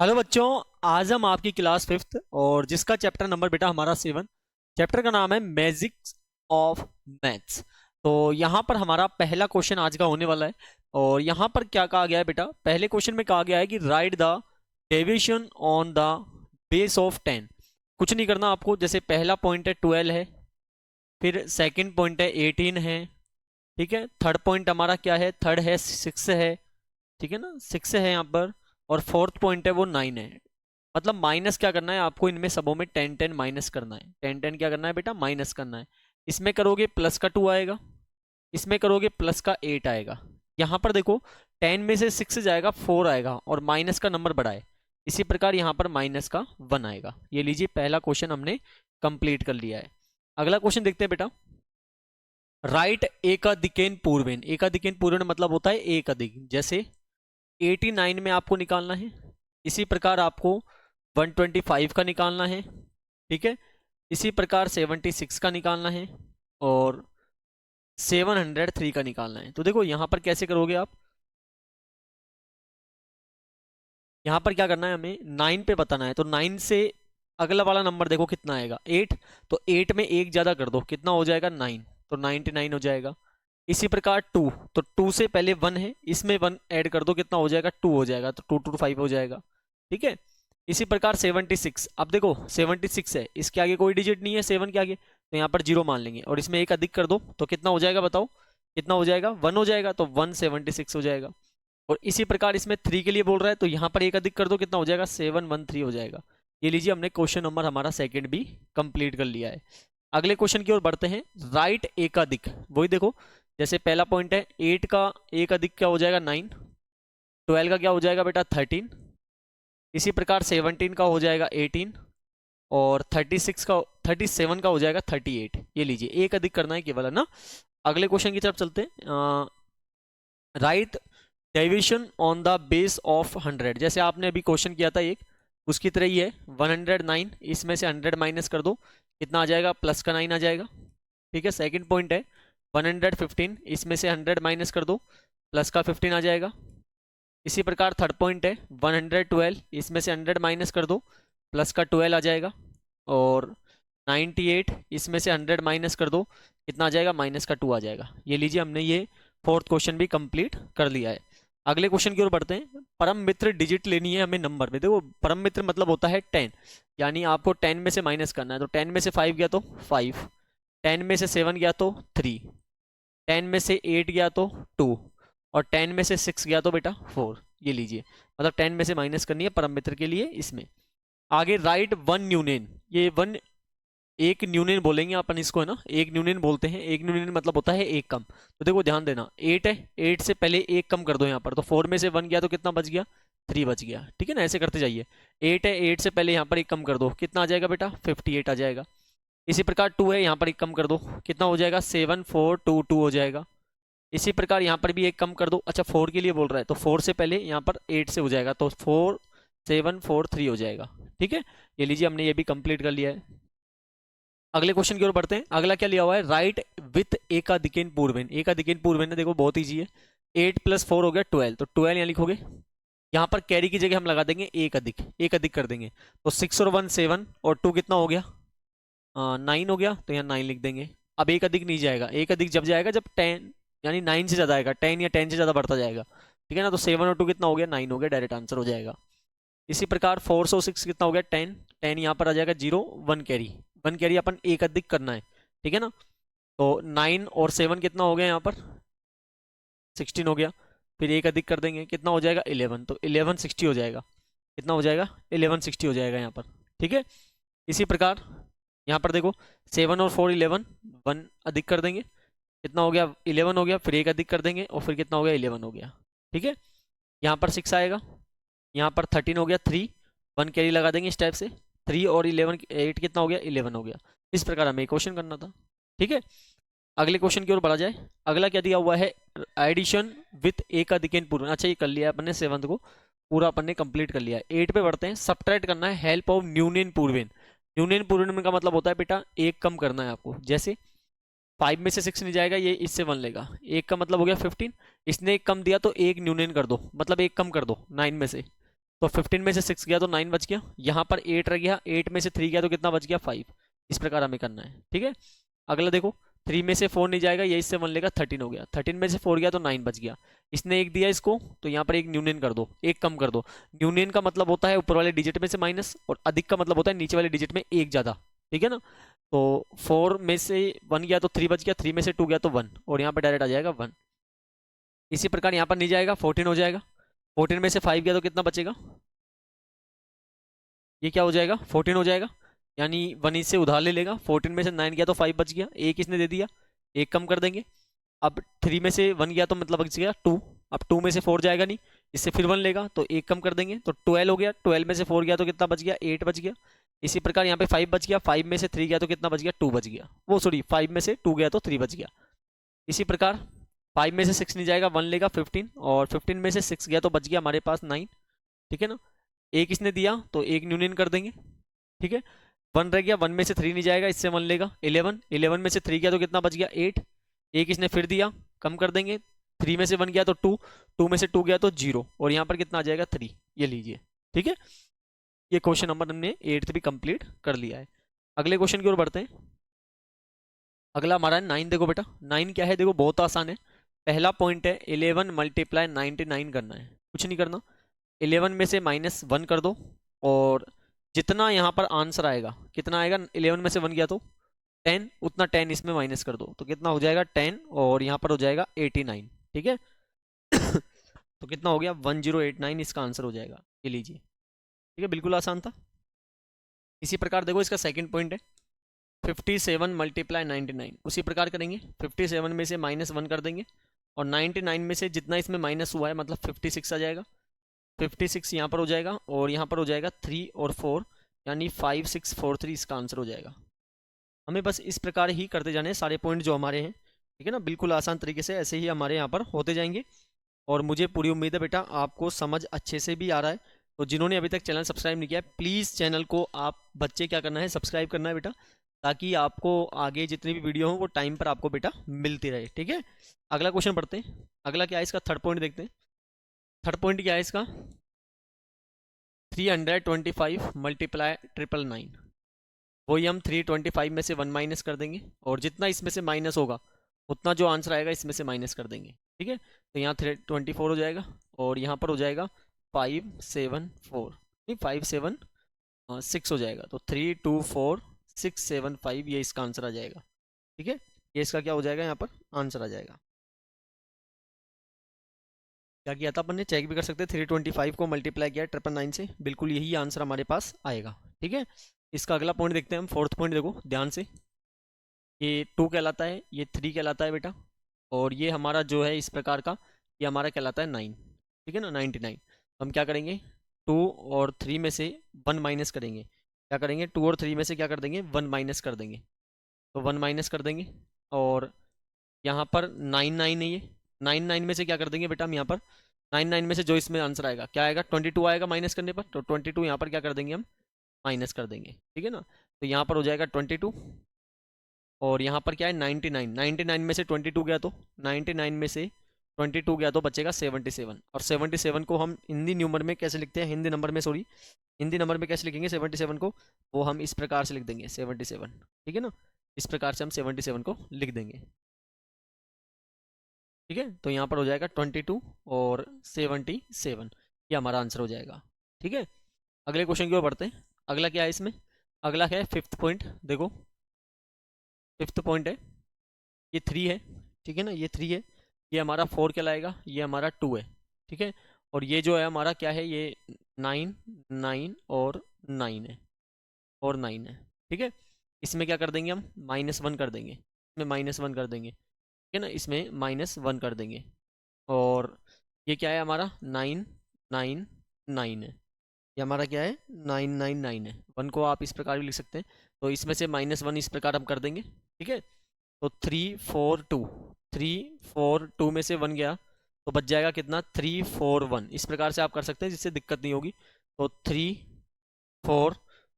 Hello बच्चों। आज हम आपकी क्लास फिफ्थ और जिसका चैप्टर नंबर बेटा हमारा 7। चैप्टर का नाम है मैजिक्स ऑफ मैथ्स। तो यहाँ पर हमारा पहला क्वेश्चन आज का होने वाला है। और यहाँ पर क्या कहा गया है बेटा, पहले क्वेश्चन में कहा गया है कि right the deviation on the base of 10। कुछ नहीं करना आपको, जैसे पहला पॉइंट है 12 है, फिर सेकंड पॉइंट है 18 है, ठीक है। थर्ड पॉइंट हमारा क्या है, थर्ड है 6 है, ठीक है ना, 6 है यहाँ पर। और फोर्थ पॉइंट है वो 9 है। मतलब माइनस क्या करना है आपको, इनमें सबों में 10 10 माइनस करना है। 10 10 क्या करना है बेटा, माइनस करना है। इसमें करोगे प्लस का 2 आएगा, इसमें करोगे प्लस का 8 आएगा। यहाँ पर देखो 10 में से 6 जाएगा 4 आएगा और माइनस का नंबर बढ़ा है। इसी प्रकार यहाँ पर माइनस का 1 आएगा। ये लीजिए पहला क्वेश्चन हमने कंप्लीट कर लिया है। अगला क्वेश्चन देखते हैं बेटा। राइट एकाधिकेन पूर्वेन। एकाधिकेन पूर्वेन मतलब होता है एक अधिक। जैसे 89 में आपको निकालना है, इसी प्रकार आपको 125 का निकालना है, ठीक है। इसी प्रकार 76 का निकालना है और 703 का निकालना है। तो देखो यहाँ पर कैसे करोगे आप, यहाँ पर क्या करना है, हमें 9 पे बताना है। तो 9 से अगला वाला नंबर देखो कितना आएगा, 8। तो 8 में एक ज़्यादा कर दो, कितना हो जाएगा 9, तो 99 हो जाएगा। इसी प्रकार 2, तो 2 से पहले 1 है, इसमें 1 ऐड कर दो, कितना हो जाएगा 2 हो जाएगा, तो 2 2 5 हो जाएगा, ठीक है। इसी प्रकार 76, अब देखो 76 है, इसके आगे कोई डिजिट नहीं है 7 के आगे, तो यहाँ पर 0 मान लेंगे और इसमें एक अधिक कर दो तो कितना हो जाएगा बताओ, कितना हो जाएगा 1 हो जाएगा, तो 176 हो जाएगा। और इसी प्रकार इसमें 3 के लिए बोल रहा है, तो यहाँ पर एक अधिक कर दो, कितना हो जाएगा 713 हो जाएगा। ये लीजिए हमने क्वेश्चन नंबर हमारा सेकंड भी कंप्लीट कर लिया है। अगले क्वेश्चन की ओर बढ़ते हैं। राइट एकाधिक, वही देखो, जैसे पहला पॉइंट है 8 का एक अधिक क्या हो जाएगा 9, 12 का क्या हो जाएगा बेटा 13, इसी प्रकार 17 का हो जाएगा 18 और 36 का 37 का हो जाएगा 38। ये लीजिए एक अधिक करना है केवल, है ना। अगले क्वेश्चन की तरफ चलते हैं। Right deviation on the base of 100। जैसे आपने अभी क्वेश्चन किया था एक, उसकी तरह ही है 109, इसमें से 100 माइनस कर दो, कितना आ जाएगा प्लस का 9 आ जाएगा, ठीक है। सेकंड पॉइंट है 115, इसमें से 100 माइनस कर दो, प्लस का 15 आ जाएगा। इसी प्रकार थर्ड पॉइंट है 112, इसमें से 100 माइनस कर दो, प्लस का 12 आ जाएगा। और 98, इसमें से 100 माइनस कर दो, कितना आ जाएगा माइनस का 2 आ जाएगा। ये लीजिए हमने ये फोर्थ क्वेश्चन भी कंप्लीट कर लिया है। अगले क्वेश्चन की ओर बढ़ते हैं। परम मित्र डिजिट लेनी है हमें नंबर में। देखो परम मित्र मतलब होता है 10, यानी आपको 10 में से माइनस करना है। तो 10 में से 5 गया तो 5, 10 में से 7 गया तो 3, 10 में से 8 गया तो 2 और 10 में से 6 गया तो बेटा 4। ये लीजिए, मतलब 10 में से माइनस करनी है परम मित्र के लिए इसमें। आगे राइट वन न्यूनेन, ये वन एक न्यूनेन बोलेंगे अपन इसको, है ना, एक न्यूनेन बोलते हैं। एक न्यूनेन मतलब होता है एक कम। तो देखो ध्यान देना, 8 है, 8 से पहले एक कम कर दो यहाँ पर, तो 4 में से 1 गया तो कितना बच गया 3 बच गया, ठीक है ना। ऐसे करते जाइए, 8 है, 8 से पहले यहाँ पर एक कम कर दो, कितना आ जाएगा बेटा 58 आ जाएगा। इसी प्रकार 2 है, यहाँ पर एक कम कर दो, कितना हो जाएगा 7422 हो जाएगा। इसी प्रकार यहाँ पर भी एक कम कर दो, अच्छा 4 के लिए बोल रहा है, तो 4 से पहले यहाँ पर 8 से हो जाएगा, तो 4743 हो जाएगा, ठीक है। ये लीजिए हमने ये भी कंप्लीट कर लिया है। अगले क्वेश्चन की ओर बढ़ते हैं। अगला क्या लिया हुआ है, राइट विथ एकाधिकेन पूर्वेन। एकाधिकेन पूर्वेन है, देखो बहुत ईजी है। 8 + 4 हो गया 12, तो 12 यहाँ लिखोगे। यहाँ पर कैरी की जगह हम लगा देंगे एक अधिक, एक अधिक कर देंगे, तो 6 और 1 7 और 2 कितना हो गया 9 हो गया, तो यहाँ 9 लिख देंगे। अब एक अधिक नहीं जाएगा, एक अधिक जब जाएगा जब 10 यानी 9 से ज़्यादा आएगा, 10 या 10 से ज़्यादा बढ़ता जाएगा, ठीक है ना। तो 7 और 2 कितना हो गया 9 हो गया, डायरेक्ट आंसर हो जाएगा। इसी प्रकार 4 और 6 कितना हो गया 10, 10 यहाँ पर आ जाएगा 0, 1 कैरी, 1 कैरी अपन एक अधिक करना है, ठीक है ना। तो 9 और 7 कितना हो गया यहाँ पर 16 हो गया, फिर एक अधिक कर देंगे, कितना हो जाएगा 11, तो 1160 हो जाएगा, कितना हो जाएगा 1160 हो जाएगा यहाँ पर, ठीक है। इसी प्रकार यहाँ पर देखो 7 और 4 11, 1 अधिक कर देंगे, कितना हो गया 11 हो गया, फिर एक अधिक कर देंगे और फिर कितना हो गया 11 हो गया, ठीक है। यहाँ पर 6 आएगा, यहाँ पर 13 हो गया 3, 1 कैरी लगा देंगे इस टाइप से, 3 और 11 8 कितना हो गया 11 हो गया। इस प्रकार हमें क्वेश्चन करना था, ठीक है। अगले क्वेश्चन की ओर बढ़ा जाए। अगला क्या दिया हुआ है, एडिशन विथ एकाधिकेन पूर्वन। अच्छा ये कर लिया अपन ने, 7th को पूरा अपन ने कंप्लीट कर लिया है। 8 पे बढ़ते हैं। सब्ट्रैक्ट करना है हेल्प ऑफ न्यूनेन पूर्वेन। न्यूनेन पूर्वेन का मतलब होता है बेटा एक कम करना है आपको। जैसे 5 में से 6 नहीं जाएगा, ये इससे 1 लेगा, एक का मतलब हो गया 15, इसने एक कम दिया तो एक न्यूनेन कर दो, मतलब एक कम कर दो 9 में से, तो 15 में से 6 गया तो 9 बच गया, यहाँ पर 8 रह गया, 8 में से 3 गया तो कितना बच गया 5। इस प्रकार हमें करना है, ठीक है। अगला देखो, 3 में से 4 नहीं जाएगा, ये इससे 1 लेगा, 13 हो गया, 13 में से 4 गया तो 9 बच गया। इसने एक दिया इसको, तो यहाँ पर एक न्यूनियन कर दो, एक कम कर दो। न्यूनियन का मतलब होता है ऊपर वाले डिजिट में से माइनस, और अधिक का मतलब होता है नीचे वाले डिजिट में एक ज्यादा, ठीक है ना। तो 4 में से 1 गया तो 3 बच गया, 3 में से 2 गया तो 1, और यहाँ पर डायरेक्ट आ जाएगा 1। इसी प्रकार यहाँ पर नहीं जाएगा, 14 हो जाएगा, 14 में से 5 गया तो कितना बचेगा, ये क्या हो जाएगा 14 हो जाएगा, यानी 1 इससे उधार ले लेगा। 14 में से 9 गया तो 5 बच गया, एक इसने दे दिया, एक कम कर देंगे। अब 3 में से 1 गया तो मतलब बच गया 2, अब 2 में से 4 जाएगा नहीं, इससे फिर 1 लेगा तो एक कम कर देंगे, तो 12 हो गया। 12 में से 4 गया तो कितना बच गया 8 बच गया। इसी प्रकार यहाँ पे 5 बच गया, 5 में से 3 गया तो कितना बच गया 2 बच गया, वो सॉरी 5 में से 2 गया तो 3 बच गया। इसी प्रकार 5 में से 6 नहीं जाएगा, 1 लेगा 15, और 15 में से 6 गया तो बच गया हमारे पास 9, ठीक है ना। एक इसने दिया तो एक न्यूनियन कर देंगे, ठीक है। 1 रह गया, 1 में से 3 नहीं जाएगा, इससे 1 लेगा, 11, 11 में से 3 गया तो कितना बच गया 8। एक इसने फिर दिया, कम कर देंगे, 3 में से 1 गया तो 2, 2 में से 2 गया तो 0, और यहाँ पर कितना आ जाएगा 3, ये लीजिए, ठीक है। ये क्वेश्चन नंबर हमने 8th भी कंप्लीट कर लिया है। अगले क्वेश्चन की ओर बढ़ते हैं। अगला हमारा है 9। देखो बेटा 9 क्या है, देखो बहुत आसान है। पहला पॉइंट है 11 मल्टीप्लाई 99 करना है, कुछ नहीं करना। 11 में से -1 कर दो, और जितना यहाँ पर आंसर आएगा, कितना आएगा 11 में से 1 गया तो 10, उतना 10 इसमें माइनस कर दो, तो कितना हो जाएगा 10, और यहाँ पर हो जाएगा 89, ठीक है। तो कितना हो गया 1089, इसका आंसर हो जाएगा, ये लीजिए, ठीक है, बिल्कुल आसान था। इसी प्रकार देखो इसका सेकंड पॉइंट है 57 मल्टीप्लाई 99, उसी प्रकार करेंगे। 57 में से -1 कर देंगे, और 99 में से जितना इसमें माइनस हुआ है मतलब 56 आ जाएगा। 56 यहाँ पर हो जाएगा, और यहाँ पर हो जाएगा 3 और 4, यानी 5643 इसका आंसर हो जाएगा। हमें बस इस प्रकार ही करते जाने हैं सारे पॉइंट जो हमारे हैं, ठीक है ना, बिल्कुल आसान तरीके से ऐसे ही हमारे यहाँ पर होते जाएंगे। और मुझे पूरी उम्मीद है बेटा आपको समझ अच्छे से भी आ रहा है। तो जिन्होंने अभी तक चैनल सब्सक्राइब नहीं किया है, प्लीज़ चैनल को आप बच्चे क्या करना है, सब्सक्राइब करना है बेटा, ताकि आपको आगे जितनी भी वीडियो हो वो टाइम पर आपको बेटा मिलती रहे, ठीक है। अगला क्वेश्चन पढ़ते हैं। अगला क्या है इसका थर्ड पॉइंट देखते हैं। थर्ड पॉइंट क्या है इसका 325 मल्टीप्लाई 999, वही हम 325 में से 1 माइनस कर देंगे, और जितना इसमें से माइनस होगा उतना जो आंसर आएगा इसमें से माइनस कर देंगे, ठीक है। तो यहाँ 324 हो जाएगा, और यहाँ पर हो जाएगा 574, नहीं 576 हो जाएगा, तो 324675 ये इसका आंसर आ जाएगा, ठीक है। ये इसका क्या हो जाएगा, यहाँ पर आंसर आ जाएगा। क्या किया था अपन ने, चेक भी कर सकते हैं, 325 को मल्टीप्लाई किया 999 से, बिल्कुल यही आंसर हमारे पास आएगा, ठीक है। इसका अगला पॉइंट देखते हैं हम, फोर्थ पॉइंट देखो ध्यान से। ये 2 कहलाता है, ये 3 कहलाता है बेटा, और ये हमारा जो है इस प्रकार का, ये हमारा कहलाता है 9, ठीक है ना, 99। तो हम क्या करेंगे 2 और 3 में से 1 माइनस करेंगे, क्या करेंगे 2 और 3 में से क्या कर देंगे 1 माइनस कर देंगे, तो 1 माइनस कर देंगे, और यहाँ पर 99 है, ये 99 में से क्या कर देंगे बेटा हम यहाँ पर 99 में से जो इसमें आंसर आएगा क्या आएगा 22 आएगा माइनस करने पर, तो 22 यहाँ पर क्या कर देंगे हम माइनस कर देंगे, ठीक है ना। तो यहाँ पर हो जाएगा 22, और यहाँ पर क्या है 99, 99 में से 22 गया तो 99 में से 22 गया तो बचेगा 77, और 77 को हम हिंदी न्यूमर में कैसे लिखते हैं, हिंदी नंबर में सॉरी हिंदी नंबर में कैसे लिखेंगे 77 को, वो हम इस प्रकार से लिख देंगे 77, ठीक है ना, इस प्रकार से हम 77 को लिख देंगे, ठीक है। तो यहाँ पर हो जाएगा 22 और 77, ये हमारा आंसर हो जाएगा, ठीक है। अगले क्वेश्चन की ओर बढ़ते हैं। अगला क्या है इसमें, अगला क्या है फिफ्थ पॉइंट, देखो फिफ्थ पॉइंट है, ये 3 है, ठीक है ना, ये 3 है, ये हमारा 4 कहलाएगा, ये हमारा 2 है, ठीक है। और ये जो है हमारा क्या है, ये 9 9 और 9 है, और 9 है, ठीक है। इसमें क्या कर देंगे हम -1 कर देंगे, इसमें -1 कर देंगे, ठीक है ना, इसमें -1 कर देंगे, और ये क्या है हमारा 9 9 9 है, ये हमारा क्या है 999 है। 1 को आप इस प्रकार भी लिख सकते हैं, तो इसमें से -1 इस प्रकार हम कर देंगे, ठीक है। तो 342 में से 1 गया तो बच जाएगा कितना 341, इस प्रकार से आप कर सकते हैं जिससे दिक्कत नहीं होगी। तो 3 4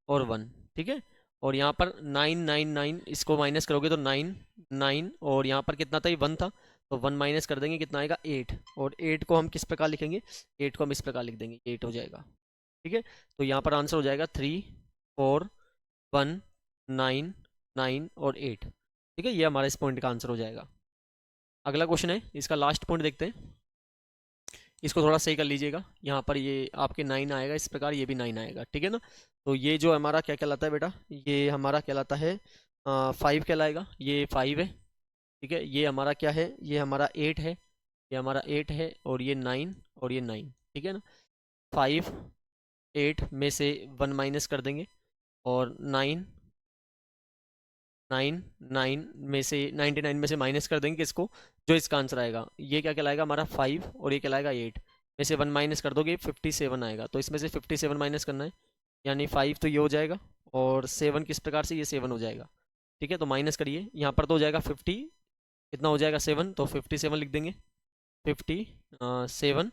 और 1, ठीक है। और यहाँ पर 999 इसको माइनस करोगे तो 9 9, और यहाँ पर कितना था ये 1 था, तो 1 माइनस कर देंगे, कितना आएगा 8, और 8 को हम किस प्रकार लिखेंगे 8 को हम इस प्रकार लिख देंगे 8 हो जाएगा, ठीक है, तो यहाँ पर आंसर हो जाएगा 3, 4, 1, 9, 9 और 8। ठीक है, ये हमारा इस पॉइंट का आंसर हो जाएगा। अगला क्वेश्चन है, इसका लास्ट पॉइंट देखते हैं। इसको थोड़ा सही कर लीजिएगा। यहाँ पर ये आपके 9 आएगा इस प्रकार, ये भी 9 आएगा। ठीक है ना, तो ये जो हमारा क्या कहलाता है बेटा, ये हमारा कहलाता है 5 कहलाएगा, ये 5 है। ठीक है, ये हमारा क्या है, ये हमारा 8 है, ये हमारा 8 है, और ये 9 और ये 9। ठीक है ना, 5 8 में से 1 माइनस कर देंगे, और 9 9 9 में से 99 में से माइनस कर देंगे किसको, जो इसका आंसर आएगा। ये क्या कहलाएगा हमारा 5, और ये कहलाएगा 8 में से 1 माइनस कर दोगे 57 आएगा। तो इसमें से 57 माइनस करना है, यानी 5 तो ये हो जाएगा, और 7 किस प्रकार से, ये 7 हो जाएगा। ठीक है, तो माइनस करिए, यहाँ पर तो हो जाएगा 50, कितना हो जाएगा 7, तो 57 लिख देंगे, 57।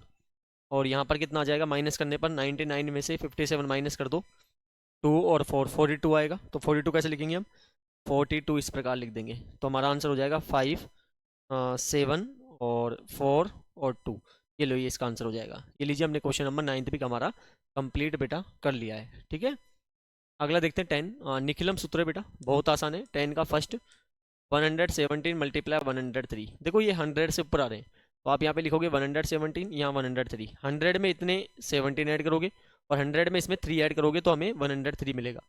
और यहाँ पर कितना आ जाएगा माइनस करने पर, 99 में से 57 माइनस कर दो, 2 और 4 42 आएगा। तो 42 कैसे लिखेंगे हम, 42 इस प्रकार लिख देंगे। तो हमारा आंसर हो जाएगा 5, 7 और 4 और 2। ये लो, ये इसका आंसर हो जाएगा। ये लीजिए, हमने क्वेश्चन नंबर 9 भी हमारा कंप्लीट बेटा कर लिया है। ठीक है, अगला देखते हैं 10। निखिलम सूत्र है बेटा, बहुत आसान है। 10 का फर्स्ट 117 मल्टीप्लाई 103। देखो ये 100 से ऊपर आ रहे हैं, तो आप यहाँ पे लिखोगे 117, यहाँ 103। 100 में इतने 17 ऐड करोगे, और 100 में इसमें 3 ऐड करोगे, तो हमें 103 मिलेगा।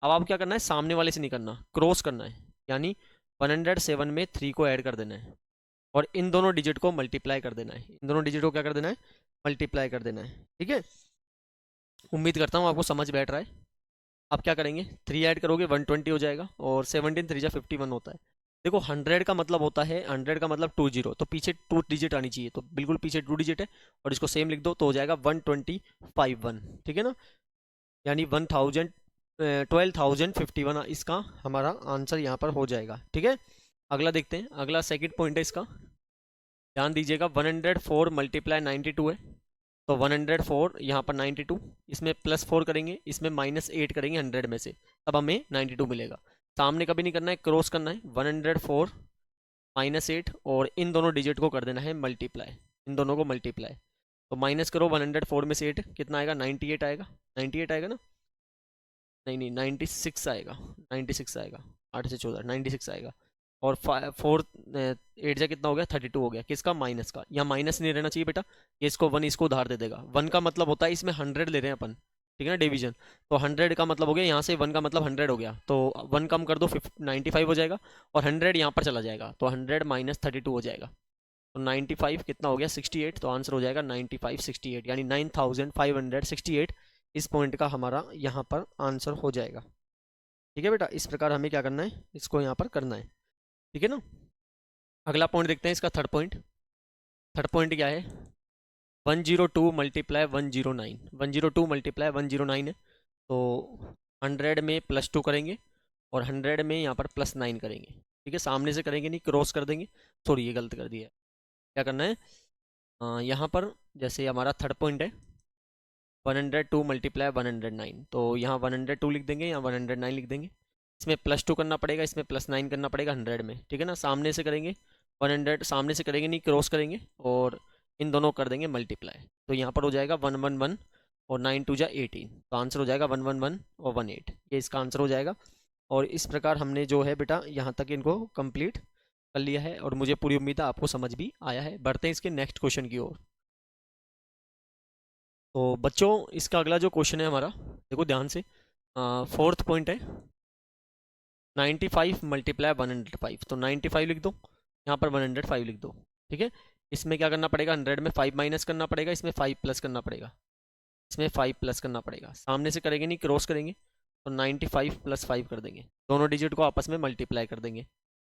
अब आप क्या करना है, सामने वाले से नहीं करना, क्रॉस करना है, यानी 107 में 3 को ऐड कर देना है, और इन दोनों डिजिट को मल्टीप्लाई कर देना है। इन दोनों डिजिट को क्या कर देना है, मल्टीप्लाई कर देना है। ठीक है, उम्मीद करता हूँ आपको समझ बैठ रहा है। आप क्या करेंगे, 3 ऐड करोगे 120 हो जाएगा, और 17 3 51 होता है। देखो 100 का मतलब होता है, 100 का मतलब 20, तो पीछे 2 डिजिट आनी चाहिए, तो बिल्कुल पीछे 2 डिजिट है, और इसको सेम लिख दो, तो हो जाएगा 1251। ठीक है ना, यानी 12,051 इसका हमारा आंसर यहाँ पर हो जाएगा। ठीक है, अगला देखते हैं। अगला सेकंड पॉइंट है इसका, ध्यान दीजिएगा। 104 मल्टीप्लाई 92 है, तो 104 यहाँ पर 92, इसमें +4 करेंगे, इसमें -8 करेंगे 100 में से, तब हमें 92 मिलेगा। सामने कभी नहीं करना है, क्रॉस करना है। 104 -8, और इन दोनों डिजिट को कर देना है मल्टीप्लाई, इन दोनों को मल्टीप्लाई। तो माइनस करो 104 में से 8, कितना आएगा, 98 आएगा। 98 आएगा ना, नहीं नहीं 96 आएगा, 96 आएगा। 8 से 14 96 आएगा, और 4 8 जा कितना हो गया, 32 हो गया, किसका, माइनस का। यहाँ माइनस नहीं रहना चाहिए बेटा, ये इसको 1 इसको उधार दे देगा। 1 का मतलब होता है इसमें 100 ले रहे हैं अपन, ठीक है ना, डिवीजन। तो 100 का मतलब हो गया, यहाँ से 1 का मतलब 100 हो गया, तो 1 कम कर दो 95 हो जाएगा, और 100 यहाँ पर चला जाएगा, तो 100 - 32 हो जाएगा। तो 95 कितना हो गया, 68। तो आंसर हो जाएगा 95 68, यानी 9568 इस पॉइंट का हमारा यहाँ पर आंसर हो जाएगा। ठीक है बेटा, इस प्रकार हमें क्या करना है, इसको यहाँ पर करना है। ठीक है ना, अगला पॉइंट देखते हैं इसका, थर्ड पॉइंट। थर्ड पॉइंट क्या है, 102 मल्टीप्लाई 109। 102 मल्टीप्लाई 109 है, तो 100 में +2 करेंगे, और 100 में यहाँ पर +9 करेंगे। ठीक है, सामने से करेंगे नहीं, क्रॉस कर देंगे। सॉरी, ये गलत कर दिया है। क्या करना है, यहाँ पर जैसे हमारा थर्ड पॉइंट है 102 मल्टीप्लाई 109, तो यहाँ 102 लिख देंगे, यहाँ 109 लिख देंगे। इसमें +2 करना पड़ेगा, इसमें +9 करना पड़ेगा 100 में। ठीक है ना, सामने से करेंगे 100, सामने से करेंगे नहीं, क्रॉस करेंगे, और इन दोनों कर देंगे मल्टीप्लाई। तो यहाँ पर हो जाएगा 111, और 9 2 जा 18, तो आंसर हो जाएगा 111 और 18, ये इसका आंसर हो जाएगा। और इस प्रकार हमने जो है बेटा यहाँ तक इनको कंप्लीट कर लिया है, और मुझे पूरी उम्मीद है आपको समझ भी आया है। बढ़ते हैं इसके नेक्स्ट क्वेश्चन की ओर। तो बच्चों, इसका अगला जो क्वेश्चन है हमारा, देखो ध्यान से, फोर्थ पॉइंट है 95 मल्टीप्लाई 105। तो 95 लिख दो, यहाँ पर 105 लिख दो। ठीक है, इसमें क्या करना पड़ेगा, 100 में 5 माइनस करना पड़ेगा, इसमें 5 प्लस करना पड़ेगा, इसमें 5 प्लस करना पड़ेगा। सामने से करेंगे नहीं, क्रॉस करेंगे, तो 95 + 5 कर देंगे, दोनों डिजिट को आपस में मल्टीप्लाई कर देंगे।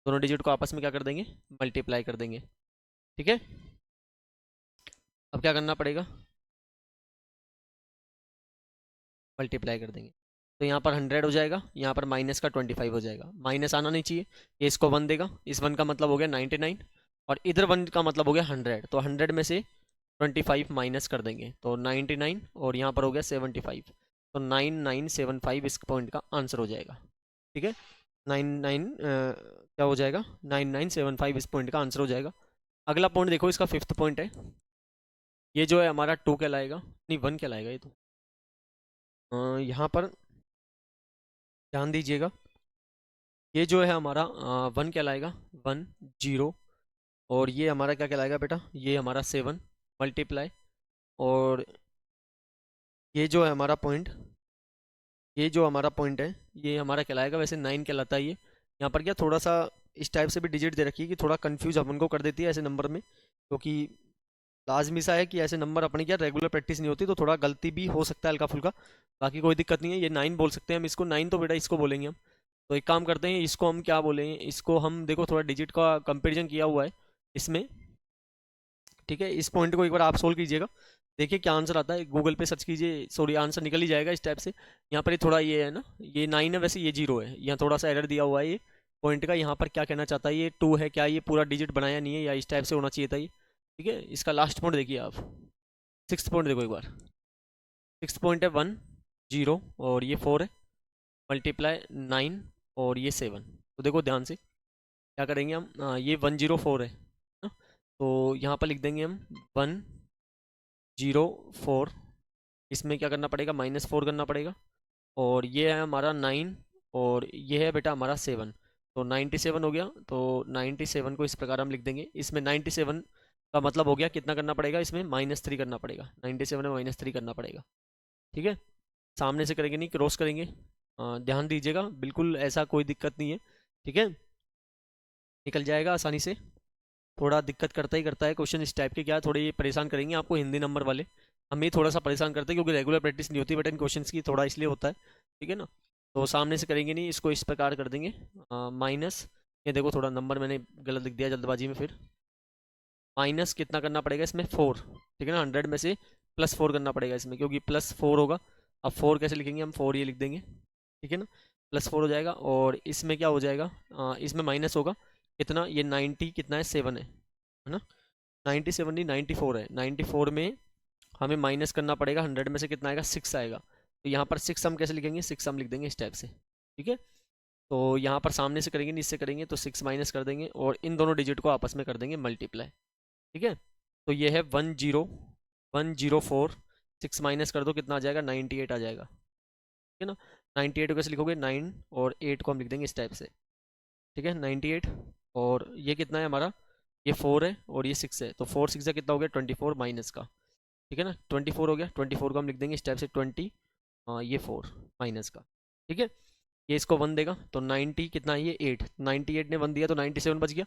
दोनों डिजिट को आपस में क्या कर देंगे, मल्टीप्लाई कर देंगे। ठीक है, अब क्या करना पड़ेगा, मल्टीप्लाई कर देंगे। तो यहाँ पर 100 हो जाएगा, यहाँ पर माइनस का 25 हो जाएगा। माइनस आना नहीं चाहिए, ये इसको 1 देगा, इस 1 का मतलब हो गया 99, और इधर 1 का मतलब हो गया 100, तो 100 में से 25 माइनस कर देंगे, तो 99, और यहाँ पर हो गया 75, तो 9975 इस पॉइंट का आंसर हो जाएगा। ठीक है, 99 क्या हो जाएगा, 9975 इस पॉइंट का आंसर हो जाएगा। अगला पॉइंट देखो, इसका फिफ्थ पॉइंट है, ये जो है हमारा 2 कहलाएगा, नहीं 1 कहलाएगा ये तो। यहाँ पर ध्यान दीजिएगा, ये जो है हमारा 1 कहलाएगा, 1 0, और ये हमारा क्या कहलाएगा बेटा, ये हमारा 7 मल्टीप्लाई, और ये जो है हमारा पॉइंट, ये जो हमारा पॉइंट है ये हमारा कहलाएगा, वैसे 9 कहलाता है ये। यहाँ पर क्या थोड़ा सा इस टाइप से भी डिजिट दे रखी है कि थोड़ा कंफ्यूज अपन को कर देती है ऐसे नंबर में, क्योंकि लाजमी सा है कि ऐसे नंबर अपने क्या रेगुलर प्रैक्टिस नहीं होती, तो थोड़ा गलती भी हो सकता है हल्का फुल्का। बाकी कोई दिक्कत नहीं है, ये 9 बोल सकते हैं हम इसको, 9 तो बेटा इसको बोलेंगे हम। तो एक काम करते हैं, इसको हम क्या बोलेंगे, इसको हम देखो थोड़ा डिजिट का कंपेरिजन किया हुआ है इसमें, ठीक है। इस पॉइंट को एक बार आप सोल्व कीजिएगा, देखिए क्या आंसर आता है, गूगल पे सर्च कीजिए, सॉरी आंसर निकल ही जाएगा इस टाइप से। यहाँ पर ये थोड़ा ये है ना, ये 9 है, वैसे ये 0 है, यहाँ थोड़ा सा एरर दिया हुआ है ये पॉइंट का। यहाँ पर क्या कहना चाहता है, ये 2 है, क्या ये पूरा डिजिट बनाया नहीं है, या इस टाइप से होना चाहिए था ये, ठीक है। इसका लास्ट पॉइंट देखिए आप, 6th पॉइंट देखो एक बार, 6th पॉइंट है 1 0, और ये 4 है, मल्टीप्लाई 9, और ये 7। तो देखो ध्यान से क्या करेंगे हम, ये 104 है ना? तो यहाँ पर लिख देंगे हम 104, इसमें क्या करना पड़ेगा, -4 करना पड़ेगा, और ये है हमारा 9, और ये है बेटा हमारा 7, तो 97 हो गया। तो 97 को इस प्रकार हम लिख देंगे, इसमें 97 का मतलब हो गया कितना करना पड़ेगा, इसमें -3 करना पड़ेगा, 97 में -3 करना पड़ेगा, ठीक है। सामने से करेंगे नहीं, क्रॉस करेंगे, ध्यान दीजिएगा, बिल्कुल ऐसा कोई दिक्कत नहीं है, ठीक है, निकल जाएगा आसानी से। थोड़ा दिक्कत करता है क्वेश्चन इस टाइप के, क्या थोड़े ये परेशान करेंगे आपको हिंदी नंबर वाले, हमें थोड़ा सा परेशान करते हैं क्योंकि रेगुलर प्रैक्टिस नहीं होती बेटा इन क्वेश्चंस की, थोड़ा इसलिए होता है, ठीक है ना। तो सामने से करेंगे नहीं, इसको इस प्रकार कर देंगे, माइनस, ये देखो थोड़ा नंबर मैंने गलत लिख दिया जल्दबाजी में, फिर माइनस कितना करना पड़ेगा इसमें 4, ठीक है ना, 100 में से +4 करना पड़ेगा इसमें, क्योंकि +4 होगा। अब 4 कैसे लिखेंगे हम, 4 ये लिख देंगे, ठीक है ना, +4 हो जाएगा, और इसमें क्या हो जाएगा, इसमें माइनस होगा कितना, ये 90 कितना है, 7 है ना, 97 नहीं 94 है, 94 में हमें माइनस करना पड़ेगा, 100 में से कितना आएगा, 6 आएगा। तो यहाँ पर 6 हम कैसे लिखेंगे, 6 हम लिख देंगे इस टाइप से, ठीक है। तो यहाँ पर सामने से करेंगे नहीं, इससे करेंगे, तो 6 माइनस कर देंगे, और इन दोनों डिजिट को आपस में कर देंगे मल्टीप्लाई, ठीक है। तो ये है 104, 6 माइनस कर दो कितना आ जाएगा, 98 आ जाएगा, ठीक है ना। 98 को कैसे लिखोगे, 9 और 8 को हम लिख देंगे इस टाइप से, ठीक है, 98, और ये कितना है हमारा, ये 4 है और ये 6 है, तो 4 6 का कितना हो गया, 24 माइनस का, ठीक है ना, 24 हो गया, 24 को हम लिख देंगे इस टाइप से 20, ये 4 माइनस का, ठीक है। ये इसको 1 देगा, तो 90 कितना है, ये 8, 98 ने 1 दिया तो 97 बच गया,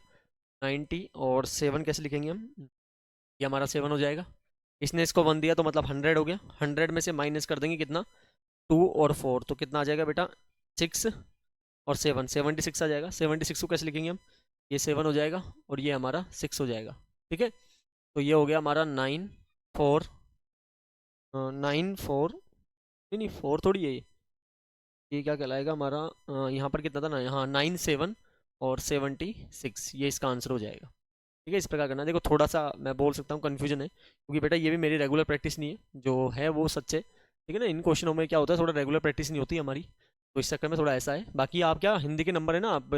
90 और 7 कैसे लिखेंगे हम, ये हमारा 7 हो जाएगा। इसने इसको 1 दिया तो मतलब 100 हो गया, 100 में से माइनस कर देंगे कितना, 2 और 4, तो कितना आ जाएगा बेटा, 6 और 7, 76 आ जाएगा। 76 को कैसे लिखेंगे हम, ये 7 हो जाएगा और ये हमारा 6 हो जाएगा, ठीक है। तो ये हो गया हमारा 9 4, 9 4, नहीं नहीं 4 थोड़ी है ये क्या कहलाएगा हमारा, यहाँ पर कितना था ना, यहाँ 97 और 76, ये इसका आंसर हो जाएगा, ठीक है। इस प्रकार करना, देखो थोड़ा सा मैं बोल सकता हूँ कन्फ्यूजन है, क्योंकि बेटा ये भी मेरी रेगुलर प्रैक्टिस नहीं है, जो है वो सच है, ठीक है ना। इन क्वेश्चनों में क्या होता है, थोड़ा रेगुलर प्रैक्टिस नहीं होती हमारी, तो इस चक्कर में थोड़ा ऐसा है। बाकी आप क्या हिंदी के नंबर है ना, आप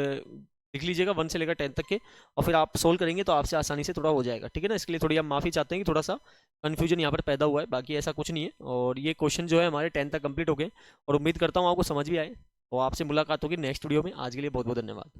लिख लीजिएगा 1 से लेकर 10 तक के, और फिर आप सोल्व करेंगे तो आपसे आसानी से थोड़ा हो जाएगा, ठीक है ना। इसके लिए थोड़ी हम माफ़ी चाहते हैं कि थोड़ा सा कन्फ्यूजन यहाँ पर पैदा हुआ है, बाकी ऐसा कुछ नहीं है। और ये क्वेश्चन जो है हमारे 10 तक कंप्लीट हो गए, और उम्मीद करता हूँ आपको समझ भी आए, और आपसे मुलाकात होगी नेक्स्ट वीडियो में। आज के लिए बहुत बहुत धन्यवाद।